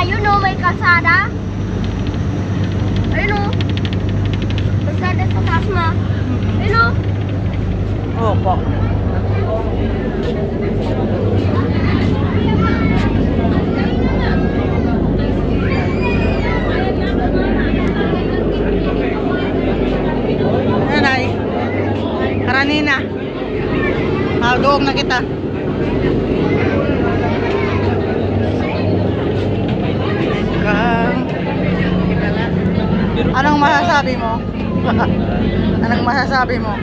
Ayun o, may kalsada. Ayun o. Kalsada sa taas mo. Ayun o. Opo. Ayan ay. Karanina. Doon na kita. Anong masasabi mo? Anong masasabi mo?